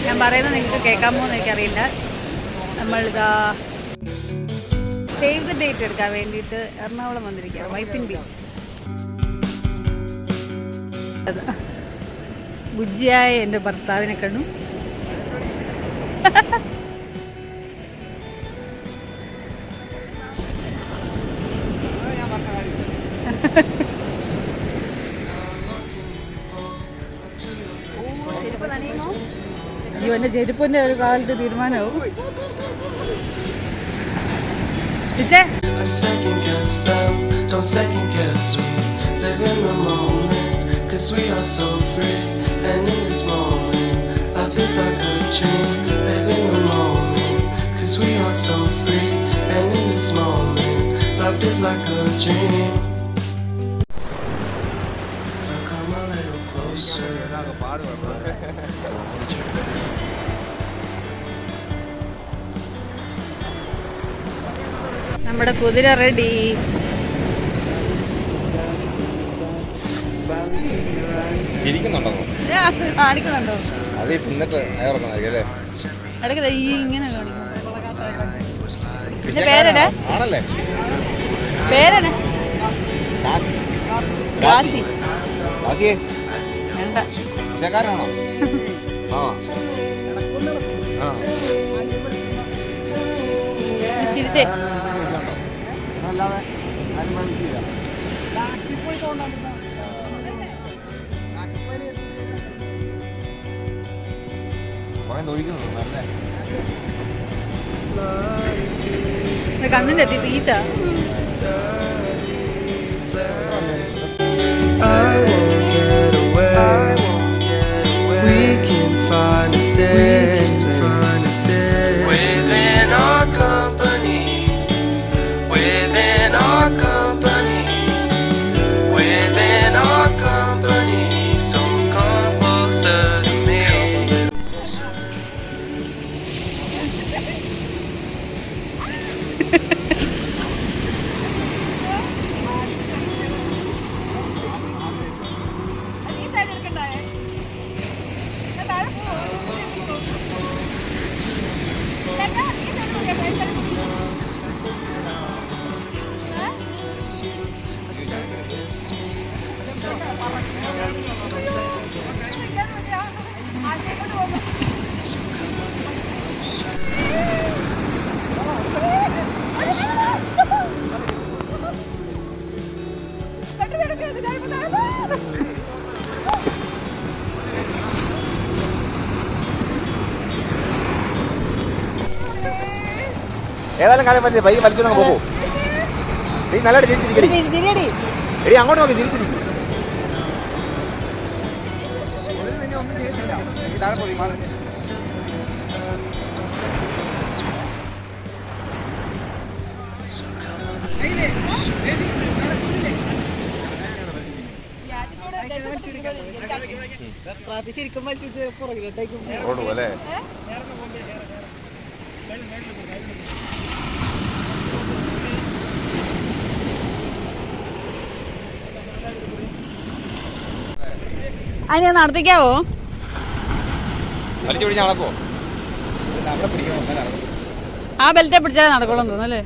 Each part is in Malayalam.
ഞാൻ പറയുന്നത് നിങ്ങൾക്ക് കേൾക്കാമോ എന്ന് എനിക്കറിയില്ല. നമ്മളിതാ സേവ് ദ ഡേറ്റ് എടുക്കാൻ വേണ്ടിയിട്ട് എറണാകുളം വന്നിരിക്കുകയാണ്. വൈപ്പിൻ ബീച്ച്. ബുജ്ജിയായ എൻ്റെ ഭർത്താവിനെ കണ്ടു. അയ്യോ, എൻ്റെ ചെരുപ്പിൻ്റെ ഒരു കാലത്ത് തീരുമാനമാവും. Cause we are so free, and in this moment, life feels like a dream. Live in the moment, cause we are so free, and in this moment, life feels like a dream. So come a little closer. നമ്മുടെ കുതിര റെഡി. ചിരിക്കുന്നുണ്ടോ? കാണിക്കുന്നുണ്ടോ? അത് തിന്നിട്ട് ഇടയ്ക്ക് ഈ ഇങ്ങനെ പേരെന്നെ ആണല്ലേ? പേരെന്നെ റാസി. വേണ്ട വിശക്കാരാണോ? ചിരിച്ചേ. കണ്ണിന്റെ എത്തി തീറ്റ. ഏതായാലും കാലം പറ്റില്ല. പൈ വലിച്ചു പോകും. നീ നല്ലതായിട്ട് ചിരിച്ചിരിക്കടി. എടി അങ്ങോട്ട് നോക്കി ചിരിച്ചിരിക്കും. ഓടുവല്ലേ? അതിനെ നടത്തിക്കാവോ? വലിച്ചു പിടിച്ച് നടക്കുവോ? ആ ബെൽറ്റെ പിടിച്ചാൽ നടക്കോളൂ തോന്നല്ലേ?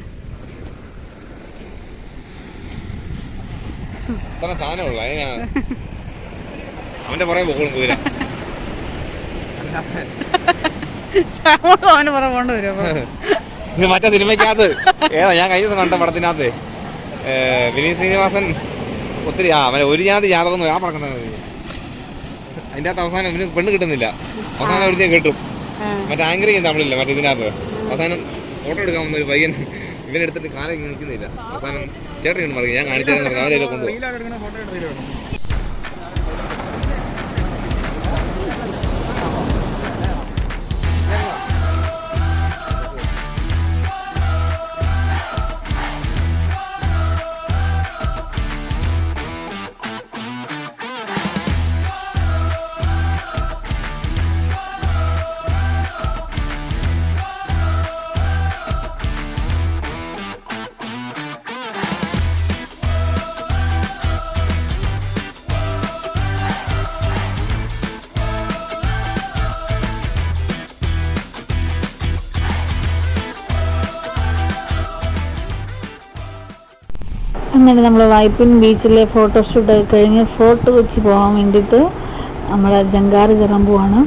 സാധനമുള്ള അവന്റെ പുറകെ പോകണം കുതിര. അവന് പുറകെ പോകേണ്ടി വരും. ഇത് മറ്റേ സിനിമയ്ക്കകത്ത് ഏതാ ഞാൻ കഴിഞ്ഞ ദിവസം കണ്ട പടത്തിനകത്ത് വിനീത് ശ്രീനിവാസൻ ഒത്തിരി അവനെ ഒരു ജാതി ജാതകം ആ പടക്കുന്നത്. അതിൻ്റെ അകത്ത് അവസാനം ഇവന് പെണ്ണ് കിട്ടുന്നില്ല. അവസാനം ഒരുത്തേ കിട്ടും. മറ്റേ ആങ്കർ ചെയ്യുന്ന തമിഴില്ല മറ്റേ ഇതിനകത്ത് അവസാനം ഫോട്ടോ എടുക്കാൻ വന്ന ഒരു പയ്യൻ ഇവനെടുത്തിട്ട് കാലം ഇങ്ങനെ നിൽക്കുന്നില്ല. അവസാനം ചേട്ടൻ ഇങ്ങനെ പറയും ഞാൻ കാണിച്ചു തരാൻ അവരെ കൊണ്ടുപോകും. അങ്ങനെ നമ്മൾ വൈപ്പിൻ ബീച്ചിലെ ഫോട്ടോഷൂട്ട് കഴിഞ്ഞ് ഫോർട്ട് കൊച്ചി പോകാൻ വേണ്ടിയിട്ട് നമ്മളെ ജങ്കാറ് കയറാൻ പോവാണ്.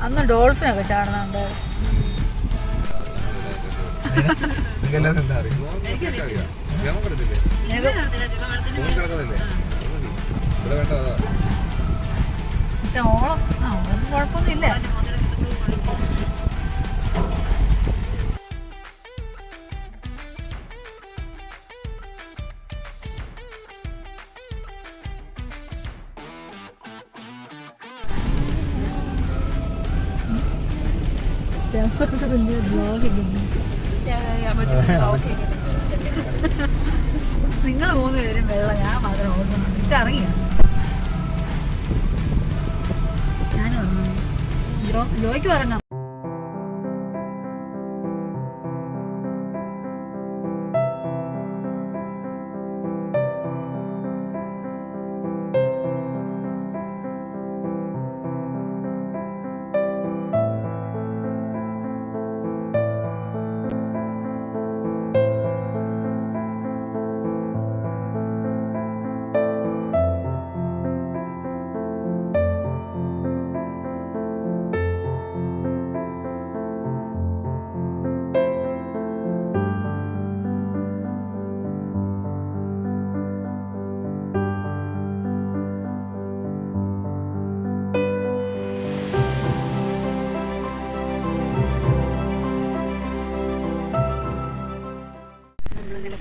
അന്ന് ഡോൾഫിനൊക്കെ ചാടുന്നുണ്ട്. പക്ഷെ ഓളം കുഴപ്പമൊന്നുമില്ല. നിങ്ങൾ 3 പേരും വെള്ളം, ഞാൻ മാത്രം ഓടുന്നു. ഇറങ്ങിയ ഞാനും ഇറങ്ങും. ജോയ്ക്കും ഇറങ്ങാം.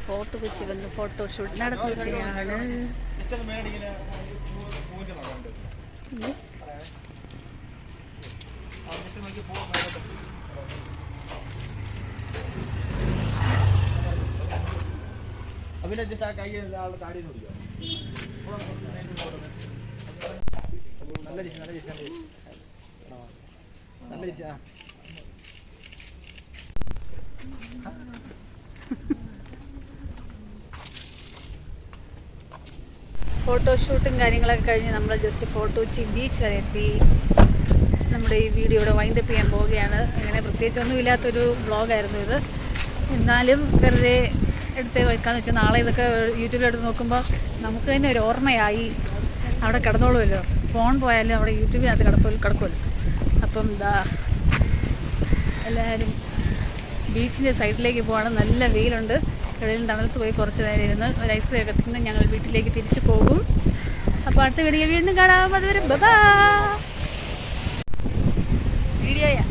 ഫോർട്ട് കൊച്ചി വന്ന് ഫോട്ടോഷൂട്ട് നടത്തുകയാണ്. ഫോട്ടോഷൂട്ടും കാര്യങ്ങളൊക്കെ കഴിഞ്ഞ് നമ്മൾ ജസ്റ്റ് ഫോർട്ട് കൊച്ചി ബീച്ച് വരെ എത്തി. നമ്മുടെ ഈ വീഡിയോ ഇവിടെ വൈൻഡപ്പ് ചെയ്യാൻ പോവുകയാണ്. അങ്ങനെ പ്രത്യേകിച്ചൊന്നും ഇല്ലാത്തൊരു വ്ളോഗായിരുന്നു ഇത്. എന്നാലും വെറുതെ എടുത്ത് വയ്ക്കാന്ന് വെച്ചാൽ നാളെ ഇതൊക്കെ യൂട്യൂബിലെടുത്ത് നോക്കുമ്പോൾ നമുക്ക് തന്നെ ഒരു ഓർമ്മയായി. അവിടെ കിടന്നോളുമല്ലോ, ഫോൺ പോയാലും അവിടെ യൂട്യൂബിനകത്ത് കിടക്കുമല്ലോ. അപ്പം എന്താ എല്ലാവരും ബീച്ചിൻ്റെ സൈഡിലേക്ക് പോവാണ്. നല്ല വെയിലുണ്ട്. എവിടെയും തണലത്ത് പോയി കുറച്ച് നേരം ഇരുന്ന് ഒരു ഐസ്ക്രീം ഒക്കെ തിന്ന് ഞങ്ങൾ വീട്ടിലേക്ക് തിരിച്ചു പോകും. അപ്പോൾ അടുത്ത വീഡിയോ വീണ്ടും കാണാം. അതുവരെ ബൈ. വീഡിയോയാ.